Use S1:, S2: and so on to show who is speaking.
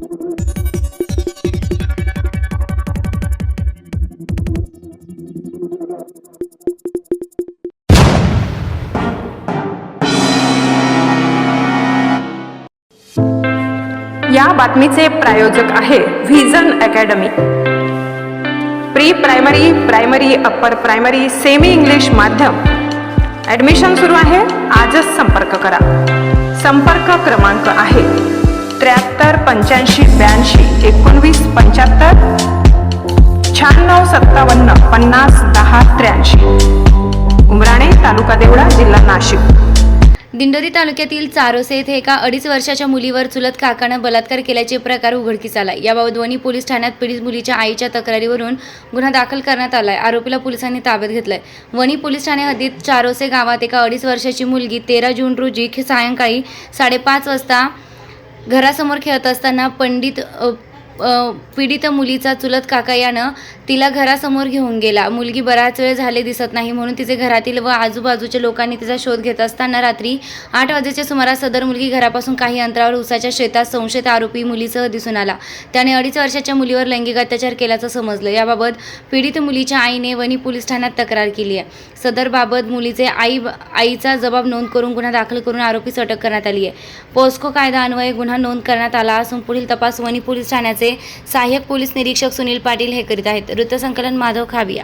S1: या बातमीचे प्रायोजक आहे vision academy. Pre primary, primary, upper primary, semi English माध्यम ॲडमिशन सुरू आहे। आजच संपर्क करा। संपर्क क्रमांक आहे 73 85 82 19 75 96 57 50 10 83। उमराणे, तालुका देवळा, जिल्हा नाशिक।
S2: दिंडोरी तालुक्यातील चारोसे येथे एका 2.5 वर्षाच्या मुलीवर चुलत काकानं बलात्कार केल्याचे प्रकार उघडकीस आला। याबाबत वणी पोलीस ठाण्यात पीडित मुलीच्या आईच्या तक्रारीवरून गुन्हा दाखल करण्यात आलाय। आरोपीला पोलिसांनी ताब्यात घेतलंय। वणी पोलीस ठाणे हद्दीत चारोसे गावात एका 2.5 वर्षाची मुलगी 13 जून रोजी सायंकाळी 5:30 वाजता घरासमोर खेळत असताना पीडित मुलीचा चुलत काका यानं तिला घरासमोर घेऊन गेला। मुलगी बराच वेळ झाले दिसत नाही म्हणून तिचे घरातील व आजूबाजूच्या लोकांनी तिचा शोध घेत असताना रात्री 8 वाजेच्या सुमारास सदर मुलगी घरापासून काही अंतरावर उसाच्या शेतात संशयित आरोपी मुलीसह दिसून आला। त्याने 2.5 वर्षाच्या मुलीवर लैंगिक अत्याचार केल्याचं समजलं। याबाबत पीडित मुलीच्या आईने वणी पोलीस ठाण्यात तक्रार केली आहे। सदर बाबत मुलीचे आईचा जबाब नोंद करून गुन्हा दाखल करून आरोपीस अटक करण्यात आली आहे। पोस्को कायदा अन्वये गुन्हा नोंद करण्यात आला असून पुढील तपास वणी पोलीस ठाण्याचे सहाय्यक पोलीस निरीक्षक सुनील पाटील हे करीत आहेत। वृत्तसंकलन माधव खाविया।